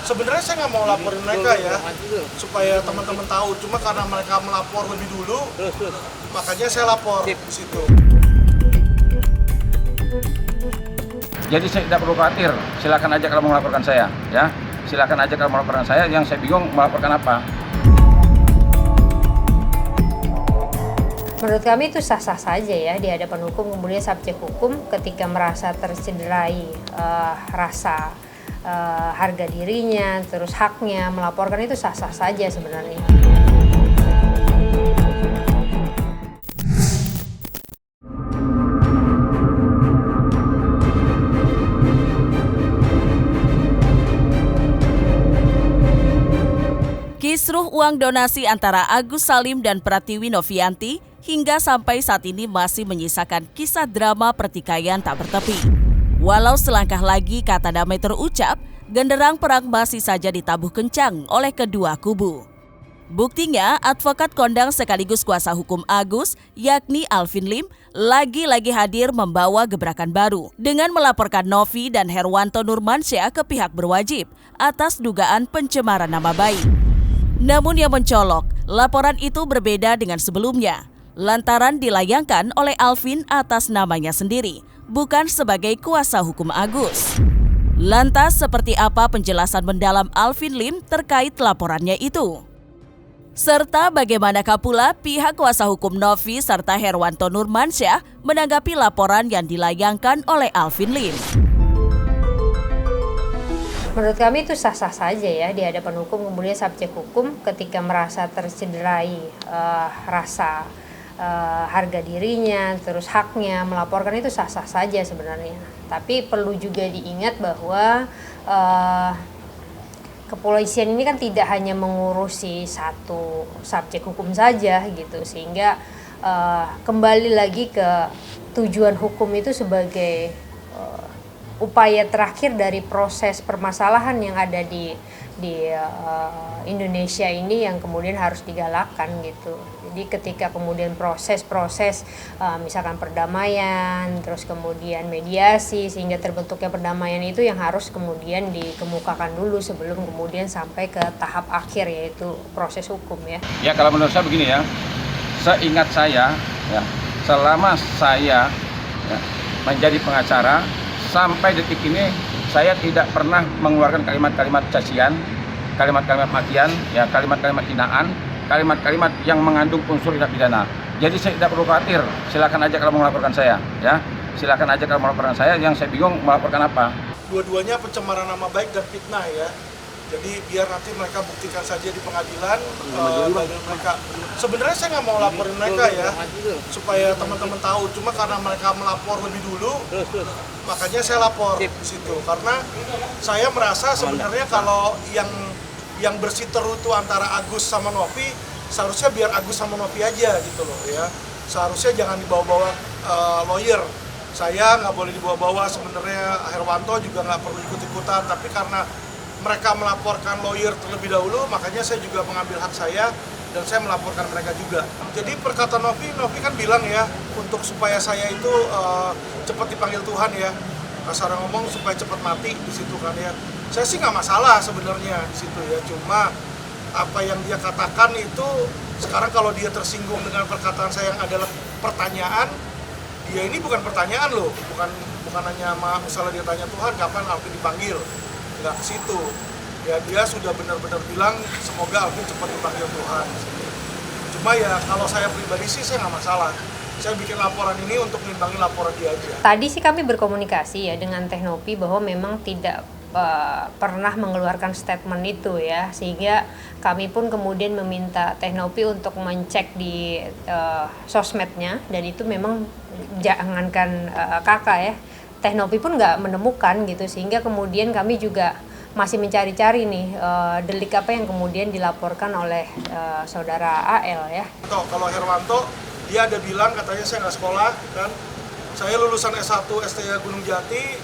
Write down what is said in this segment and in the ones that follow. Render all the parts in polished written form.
Sebenarnya saya nggak mau laporin mereka ya, supaya teman-teman tahu. Cuma karena mereka melapor lebih dulu, makanya saya lapor di situ. Jadi saya tidak perlu khawatir, silakan aja kalau mau melaporkan saya, ya. Silakan aja kalau mau melaporkan saya, yang saya bingung melaporkan apa. Menurut kami itu sah-sah saja ya di hadapan hukum, kemudian subjek hukum ketika merasa tercederai rasa harga dirinya, terus haknya melaporkan itu sah-sah saja sebenarnya. Kisruh uang donasi antara Agus Salim dan Pratiwi Novianti hingga sampai saat ini masih menyisakan kisah drama pertikaian tak bertepi. Walau selangkah lagi kata damai terucap, genderang perang masih saja ditabuh kencang oleh kedua kubu. Buktinya, advokat kondang sekaligus kuasa hukum Agus, yakni Alvin Lim, lagi-lagi hadir membawa gebrakan baru dengan melaporkan Novi dan Herwanto Nurmansyah ke pihak berwajib atas dugaan pencemaran nama baik. Namun yang mencolok, laporan itu berbeda dengan sebelumnya, lantaran dilayangkan oleh Alvin atas namanya sendiri, bukan sebagai kuasa hukum Agus. Lantas seperti apa penjelasan mendalam Alvin Lim terkait laporannya itu? Serta bagaimanakah pula pihak kuasa hukum Novi serta Herwanto Nurmansyah menanggapi laporan yang dilayangkan oleh Alvin Lim? Menurut kami itu sah-sah saja ya di hadapan hukum, kemudian subjek hukum ketika merasa tercederai rasa harga dirinya, terus haknya melaporkan itu sah-sah saja sebenarnya. Tapi perlu juga diingat bahwa kepolisian ini kan tidak hanya mengurusi satu subjek hukum saja gitu, sehingga kembali lagi ke tujuan hukum itu sebagai upaya terakhir dari proses permasalahan yang ada di Indonesia ini yang kemudian harus digalakkan gitu. Jadi ketika kemudian proses misalkan perdamaian, terus kemudian mediasi sehingga terbentuknya perdamaian itu yang harus kemudian dikemukakan dulu sebelum kemudian sampai ke tahap akhir yaitu proses hukum ya. Ya kalau menurut saya begini ya, seingat saya ya, selama saya ya, menjadi pengacara sampai detik ini saya tidak pernah mengeluarkan kalimat-kalimat cacian, kalimat-kalimat makian, ya kalimat-kalimat hinaan, kalimat-kalimat yang mengandung unsur tindak pidana. Jadi saya tidak perlu khawatir, silakan aja kalau mau melaporkan saya, ya. Silakan aja kalau mau melaporkan saya, yang saya bingung melaporkan apa. Dua-duanya pencemaran nama baik dan fitnah ya. Jadi biar nanti mereka buktikan saja di pengadilan dalil mereka. Sebenarnya saya nggak mau laporin mereka ya, supaya teman-teman tahu. Cuma karena mereka melapor lebih dulu, makanya saya lapor di situ. Karena saya merasa sebenarnya kalau yang bersiteru itu antara Agus sama Novi, seharusnya biar Agus sama Novi aja gitu loh ya. Seharusnya jangan dibawa-bawa lawyer. Saya nggak boleh dibawa-bawa, sebenarnya Herwanto juga nggak perlu ikut-ikutan. Tapi karena mereka melaporkan lawyer terlebih dahulu, makanya saya juga mengambil hak saya dan saya melaporkan mereka juga. Jadi perkataan Novi kan bilang ya, untuk supaya saya itu cepat dipanggil Tuhan ya, kasar ngomong supaya cepat mati di situ kan ya. Saya sih nggak masalah sebenarnya di situ ya, cuma apa yang dia katakan itu sekarang kalau dia tersinggung dengan perkataan saya yang adalah pertanyaan, dia ini bukan pertanyaan loh, bukan hanya misalnya dia tanya Tuhan kapan Alvin dipanggil. Nggak ke situ ya, dia sudah benar-benar bilang semoga Alvin cepat dipanggil Tuhan. Cuma ya kalau saya pribadi sih saya nggak masalah, saya bikin laporan ini untuk menimbangin laporan dia aja. Tadi sih kami berkomunikasi ya dengan Teh Novi bahwa memang tidak pernah mengeluarkan statement itu ya, sehingga kami pun kemudian meminta Teh Novi untuk mencek di sosmednya, dan itu memang jangankan kakak ya, Teh Novi pun nggak menemukan gitu, sehingga kemudian kami juga masih mencari-cari nih delik apa yang kemudian dilaporkan oleh saudara AL ya. Kalau Herwanto dia ada bilang katanya saya nggak sekolah kan, saya lulusan S1 STIA Gunung Jati,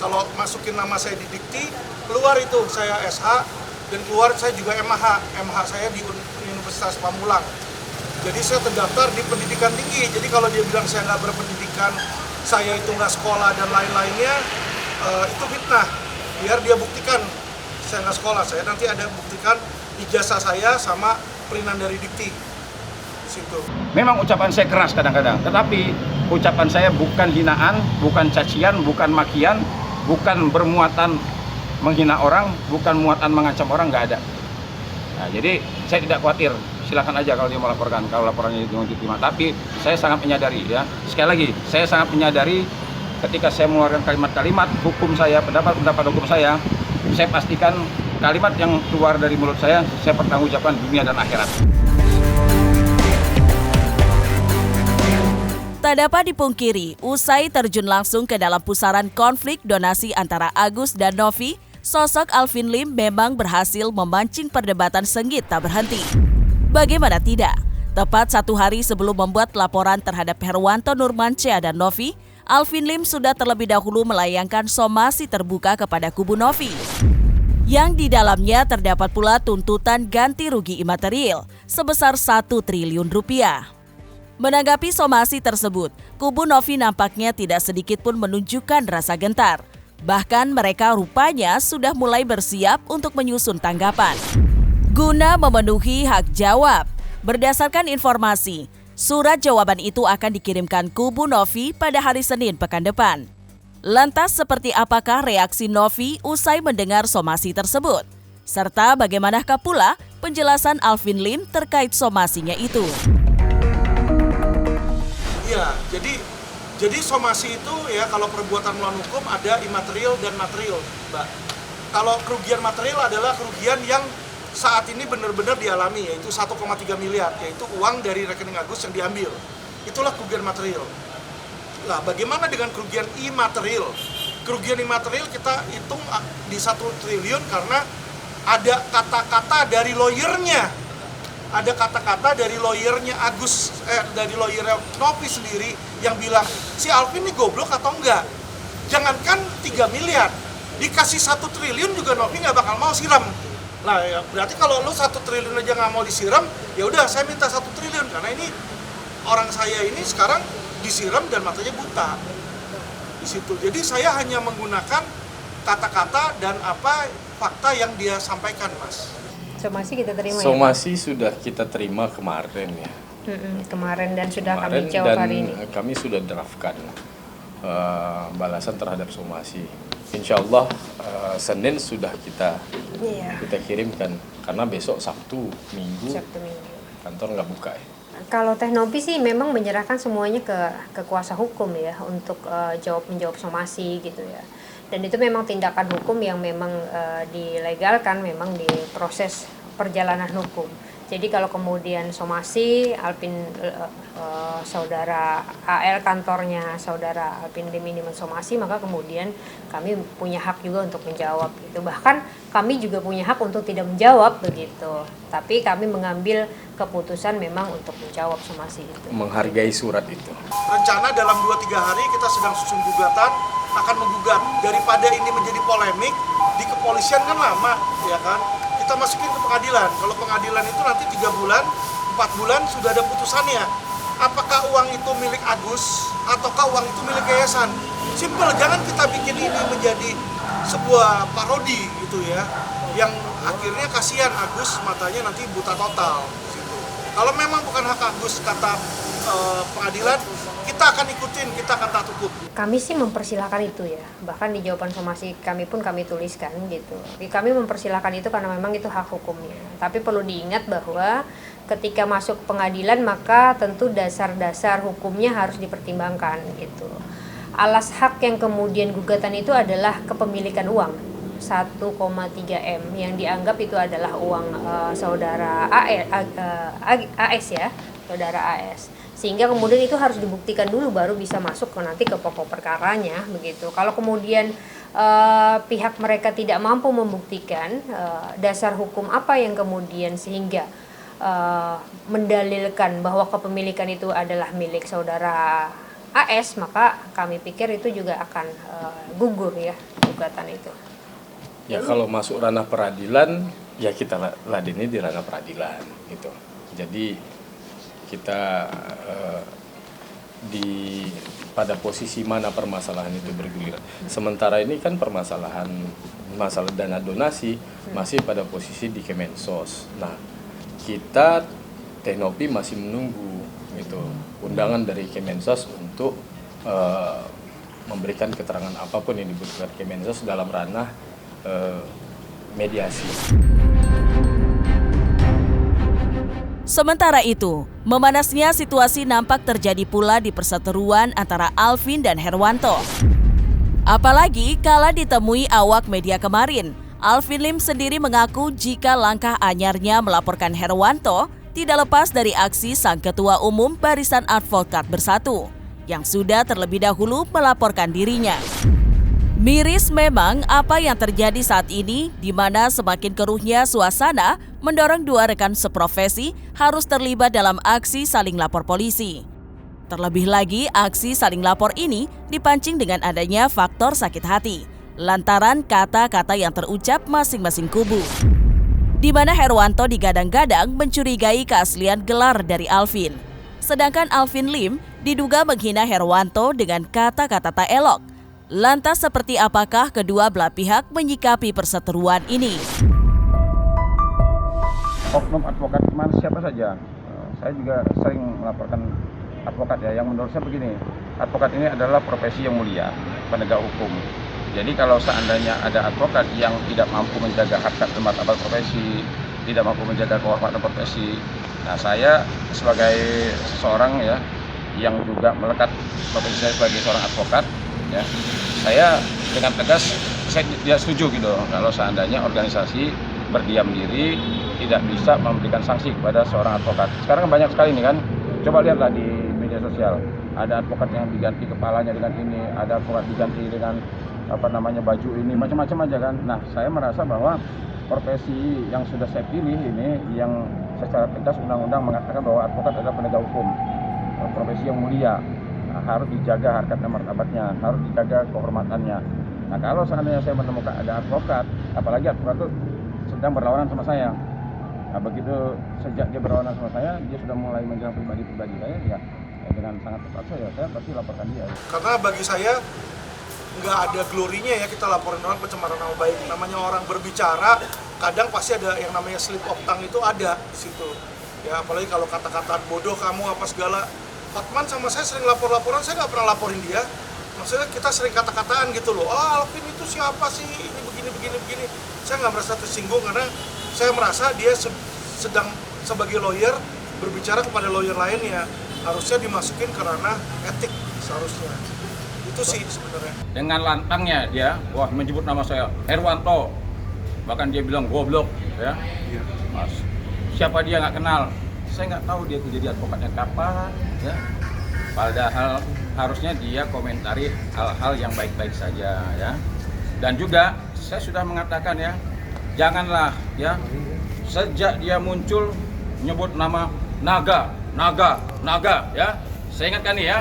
kalau masukin nama saya di Dikti keluar itu saya SH dan keluar saya juga MH saya di Universitas Pamulang. Jadi saya terdaftar di pendidikan tinggi. Jadi kalau dia bilang saya nggak berpendidikan, saya itu nggak sekolah dan lain-lainnya, itu fitnah. Biar dia buktikan saya nggak sekolah, saya nanti ada buktikan ijazah saya sama perinan dari Dikti di situ. Memang ucapan saya keras kadang-kadang, tetapi ucapan saya bukan hinaan, bukan cacian, bukan makian, bukan bermuatan menghina orang, bukan muatan mengancam orang, nggak ada. Nah, jadi saya tidak khawatir, silakan aja kalau dia melaporkan, kalau laporannya itu diterima. Tapi saya sangat menyadari ya, sekali lagi, saya sangat menyadari ketika saya mengeluarkan kalimat-kalimat hukum saya, pendapat hukum saya pastikan kalimat yang keluar dari mulut saya pertanggungjawabkan dunia dan akhirat. Tak dapat dipungkiri, usai terjun langsung ke dalam pusaran konflik donasi antara Agus dan Novi, sosok Alvin Lim memang berhasil memancing perdebatan sengit tak berhenti. Bagaimana tidak? Tepat 1 hari sebelum membuat laporan terhadap Herwanto Nurmansyah dan Novi, Alvin Lim sudah terlebih dahulu melayangkan somasi terbuka kepada kubu Novi. Yang di dalamnya terdapat pula tuntutan ganti rugi imaterial sebesar 1 triliun rupiah. Menanggapi somasi tersebut, kubu Novi nampaknya tidak sedikit pun menunjukkan rasa gentar. Bahkan mereka rupanya sudah mulai bersiap untuk menyusun tanggapan. Guna memenuhi hak jawab, berdasarkan informasi, surat jawaban itu akan dikirimkan kubu Novi pada hari Senin pekan depan. Lantas seperti apakah reaksi Novi usai mendengar somasi tersebut? Serta bagaimanakah pula penjelasan Alvin Lim terkait somasinya itu? Iya, jadi somasi itu ya kalau perbuatan melawan hukum ada imaterial dan material, Mbak. Kalau kerugian material adalah kerugian yang saat ini benar-benar dialami, yaitu 1,3 miliar, yaitu uang dari rekening Agus yang diambil. Itulah kerugian material. Nah, bagaimana dengan kerugian imaterial? Kerugian imaterial kita hitung di 1 triliun karena ada kata-kata dari lawyernya. Ada kata-kata dari lawyernya Agus, dari lawyernya Novi sendiri yang bilang, si Alvin ini goblok atau enggak? Jangankan 3 miliar, dikasih 1 triliun juga Novi nggak bakal mau siram. Nah, ya, berarti kalau lu 1 triliun aja nggak mau disiram, ya udah saya minta 1 triliun karena ini orang saya ini sekarang disiram dan matanya buta di situ. Jadi saya hanya menggunakan kata-kata dan fakta yang dia sampaikan, Mas. Somasi kita terima Somasi sudah kita terima kemarin ya. Kemarin dan sudah Kemarin kami jawab hari ini. Kami sudah draftkan balasan terhadap somasi. Insya Allah Senin sudah kita kirimkan karena besok Sabtu Minggu kantor nggak buka ya. Kalau Teknopi sih memang menyerahkan semuanya ke kuasa hukum ya untuk menjawab somasi gitu ya. Dan itu memang tindakan hukum yang memang dilegalkan memang di proses perjalanan hukum. Jadi kalau kemudian somasi Alvin saudara AL kantornya saudara Alvin Lim ini mensomasi, maka kemudian kami punya hak juga untuk menjawab gitu. Bahkan kami juga punya hak untuk tidak menjawab begitu. Tapi kami mengambil keputusan memang untuk menjawab somasi itu. Menghargai surat itu. Rencana dalam 2-3 hari kita sedang susun gugatan, akan menggugat. Daripada ini menjadi polemik, di kepolisian kan lama, ya kan? Kita masukin ke pengadilan. Kalau pengadilan itu nanti 3 bulan, 4 bulan sudah ada putusannya. Apakah uang itu milik Agus, ataukah uang itu milik yayasan? Simpel, jangan kita bikin ini menjadi sebuah parodi gitu ya. Yang akhirnya kasihan Agus, matanya nanti buta total. Gitu. Kalau memang bukan hak Agus, kata pengadilan, kita akan ikutin, kita akan taat hukum. Kami sih mempersilahkan itu ya, bahkan di jawaban somasi kami pun kami tuliskan gitu. Kami mempersilahkan itu karena memang itu hak hukumnya. Tapi perlu diingat bahwa ketika masuk pengadilan maka tentu dasar-dasar hukumnya harus dipertimbangkan gitu. Alas hak yang kemudian gugatan itu adalah kepemilikan uang 1,3 M yang dianggap itu adalah uang saudara AS ya, saudara AS. Sehingga kemudian itu harus dibuktikan dulu baru bisa masuk nanti ke pokok perkaranya begitu. Kalau kemudian pihak mereka tidak mampu membuktikan dasar hukum apa yang kemudian sehingga mendalilkan bahwa kepemilikan itu adalah milik saudara AS, maka kami pikir itu juga akan gugur ya gugatan itu. Ya kalau masuk ranah peradilan ya kita ladeni di ranah peradilan gitu. Jadi kita pada posisi mana permasalahan itu bergulir. Sementara ini kan permasalahan masalah dana donasi masih pada posisi di Kemensos. Nah, kita Teknopi masih menunggu gitu undangan dari Kemensos untuk memberikan keterangan apapun yang dibutuhkan Kemensos dalam ranah mediasi. Sementara itu, memanasnya situasi nampak terjadi pula di perseteruan antara Alvin dan Herwanto. Apalagi kala ditemui awak media kemarin, Alvin Lim sendiri mengaku jika langkah anyarnya melaporkan Herwanto tidak lepas dari aksi Sang Ketua Umum Barisan Advokat Bersatu yang sudah terlebih dahulu melaporkan dirinya. Miris memang apa yang terjadi saat ini, di mana semakin keruhnya suasana mendorong dua rekan seprofesi harus terlibat dalam aksi saling lapor polisi. Terlebih lagi, aksi saling lapor ini dipancing dengan adanya faktor sakit hati, lantaran kata-kata yang terucap masing-masing kubu. Di mana Herwanto digadang-gadang mencurigai keaslian gelar dari Alvin. Sedangkan Alvin Lim diduga menghina Herwanto dengan kata-kata tak elok. Lantas seperti apakah kedua belah pihak menyikapi perseteruan ini? Oknum advokat kemana siapa saja. Saya juga sering melaporkan advokat ya, yang menurut saya begini, advokat ini adalah profesi yang mulia, penegak hukum. Jadi kalau seandainya ada advokat yang tidak mampu menjaga harkat dan martabat profesi, tidak mampu menjaga kehormatan profesi, nah saya sebagai seseorang ya yang juga melekat profesi saya sebagai seorang advokat, ya, saya dengan tegas saya tidak setuju gitu kalau seandainya organisasi berdiam diri tidak bisa memberikan sanksi kepada seorang advokat. Sekarang banyak sekali nih kan, coba lihatlah di media sosial, ada advokat yang diganti kepalanya dengan ini, ada advokat diganti dengan baju ini, macam-macam aja kan. Nah, saya merasa bahwa profesi yang sudah saya pilih ini yang secara tegas undang-undang mengatakan bahwa advokat adalah penegak hukum, profesi yang mulia. Nah, harus dijaga harkat dan martabatnya, harus dijaga kehormatannya. Nah, kalau seandainya saya menemukan ada advokat, apalagi advokat itu sedang berlawanan sama saya. Nah, begitu sejak dia berlawanan sama saya, dia sudah mulai menyerang pribadi saya, ya dengan sangat terpaksa ya saya pasti laporkan dia. Karena bagi saya nggak ada glorinya ya kita laporin orang pencemaran nama baik. Namanya orang berbicara, kadang pasti ada yang namanya slip of tongue itu ada di situ. Ya, apalagi kalau kata-kata bodoh kamu apa segala. Hotman sama saya sering lapor-laporan, saya nggak pernah laporin dia. Maksudnya kita sering kata-kataan gitu loh. Alvin itu siapa sih? Ini begini. Saya nggak merasa tersinggung karena saya merasa dia sedang sebagai lawyer berbicara kepada lawyer lain ya harusnya dimasukin ke ranah etik seharusnya. Itu sih sebenarnya. Dengan lantangnya dia, wah menyebut nama saya Herwanto, bahkan dia bilang goblok, ya. Mas, siapa dia nggak kenal? Saya nggak tahu dia itu jadi advokatnya kapan, ya. Padahal harusnya dia komentari hal-hal yang baik-baik saja, ya. Dan juga saya sudah mengatakan ya, janganlah ya sejak dia muncul nyebut nama naga, ya. Saya ingatkan nih ya,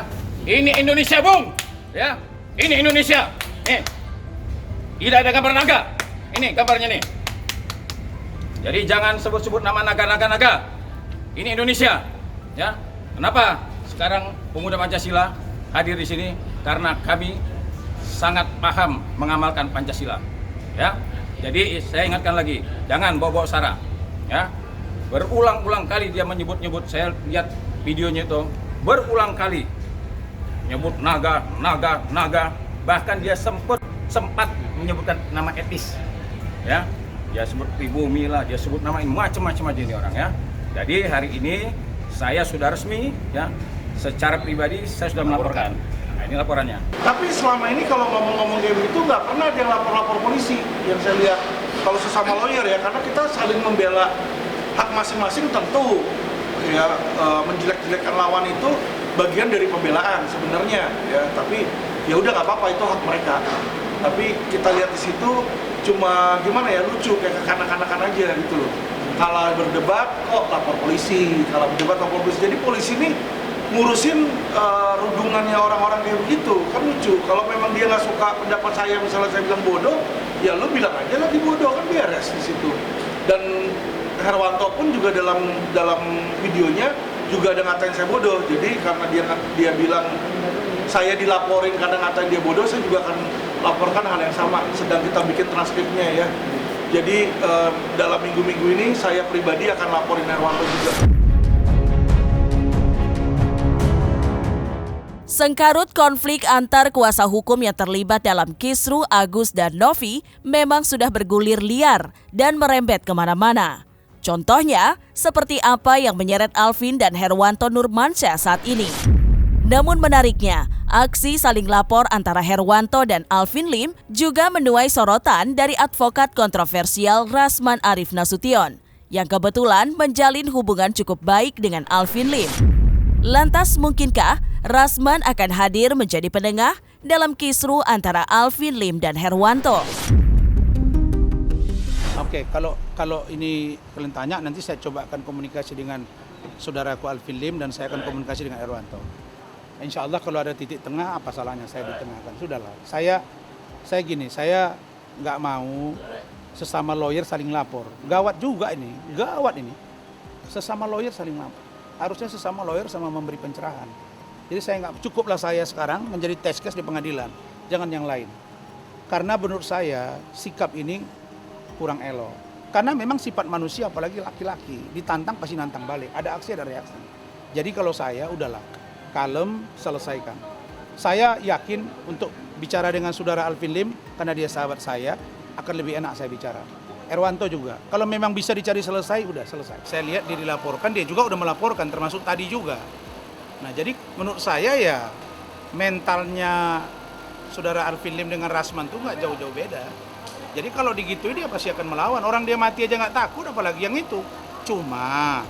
ini Indonesia, Bung. Ya, ini Indonesia. Tidak ada gambar naga. Ini gambarnya nih. Jadi jangan sebut-sebut nama naga. Ini Indonesia. Ya. Kenapa? Sekarang pemuda Pancasila hadir di sini karena kami sangat paham mengamalkan Pancasila. Ya. Jadi saya ingatkan lagi, jangan bawa-bawa sara. Ya. Berulang-ulang kali dia menyebut-nyebut, saya lihat videonya itu berulang kali nyebut naga, bahkan dia sempat menyebutkan nama etis, ya, dia sebut pribumi lah, dia sebut nama ini macam-macam aja ini orang ya. Jadi hari ini saya sudah resmi ya, secara pribadi saya sudah melaporkan. Nah, ini laporannya. Tapi selama ini kalau ngomong-ngomong kayak begitu nggak pernah ada yang lapor-lapor polisi yang saya lihat kalau sesama lawyer ya, karena kita saling membela hak masing-masing tentu ya, menjelek-jelekkan lawan itu bagian dari pembelaan sebenarnya ya, tapi ya udah nggak apa-apa, itu hak mereka. Tapi kita lihat di situ cuma gimana ya, lucu kayak kekanak-kanakan aja gitu loh. Kalau berdebat kok lapor polisi, kalau berdebat lapor polisi. Jadi polisi ini ngurusin rundungannya orang-orang kayak begitu kan lucu. Kalau memang dia nggak suka pendapat saya, misalnya saya bilang bodoh, ya lu bilang aja lagi bodoh, kan beres di situ. Dan Herwanto pun juga dalam videonya juga ada ngatain saya bodoh. Jadi karena dia bilang saya dilaporin karena ngatain dia bodoh, saya juga akan laporkan hal yang sama. Sedang kita bikin transkripnya ya. Jadi dalam minggu-minggu ini saya pribadi akan laporin Herwanto juga. Sengkarut konflik antar kuasa hukum yang terlibat dalam kisru Agus dan Novi memang sudah bergulir liar dan merembet kemana-mana. Contohnya, seperti apa yang menyeret Alvin dan Herwanto Nurmansyah saat ini. Namun menariknya, aksi saling lapor antara Herwanto dan Alvin Lim juga menuai sorotan dari advokat kontroversial Rasman Arif Nasution, yang kebetulan menjalin hubungan cukup baik dengan Alvin Lim. Lantas mungkinkah Rasman akan hadir menjadi penengah dalam kisru antara Alvin Lim dan Herwanto? Oke, kalau ini kalian tanya, nanti saya coba akan komunikasi dengan saudaraku Alvin Lim dan saya akan komunikasi dengan Herwanto. Insya Allah kalau ada titik tengah, apa salahnya saya ditengahkan? Sudahlah, saya nggak mau sesama lawyer saling lapor. Gawat juga ini, sesama lawyer saling lapor. Harusnya sesama lawyer sama memberi pencerahan. Jadi saya nggak cukuplah saya sekarang menjadi test case di pengadilan, jangan yang lain. Karena menurut saya sikap ini kurang elok. Karena memang sifat manusia, apalagi laki-laki, ditantang pasti nantang balik. Ada aksi, ada reaksi. Jadi kalau saya udahlah, kalem, selesaikan. Saya yakin untuk bicara dengan saudara Alvin Lim, karena dia sahabat saya, akan lebih enak saya bicara. Herwanto juga. Kalau memang bisa dicari selesai, udah selesai. Saya lihat dia dilaporkan, dia juga udah melaporkan, termasuk tadi juga. Nah jadi menurut saya ya mentalnya saudara Alvin Lim dengan Rasman tuh nggak jauh-jauh beda. Jadi kalau digituin dia pasti akan melawan. Orang dia mati aja nggak takut, apalagi yang itu. Cuma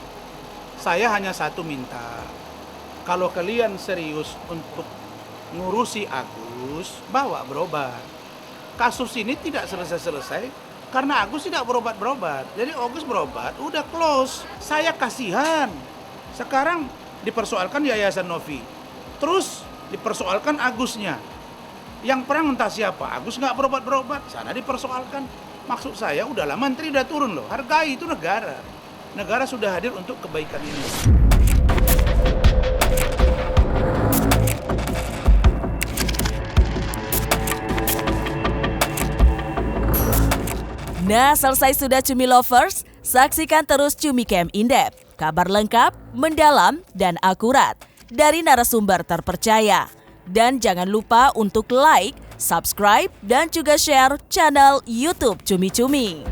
saya hanya satu minta. Kalau kalian serius untuk ngurusi Agus, bawa berobat. Kasus ini tidak selesai-selesai karena Agus tidak berobat-berobat. Jadi Agus berobat, udah close. Saya kasihan. Sekarang dipersoalkan Yayasan Novi. Terus dipersoalkan Agusnya. Yang perang entah siapa. Agus nggak berobat-berobat. Sana dipersoalkan. Maksud saya udahlah, menteri udah turun loh. Hargai itu negara. Negara sudah hadir untuk kebaikan ini. Nah, selesai sudah Cumi Lovers? Saksikan terus Cumi Camp In-Depth. Kabar lengkap, mendalam, dan akurat dari narasumber terpercaya. Dan jangan lupa untuk like, subscribe, dan juga share channel YouTube Cumi Cumi.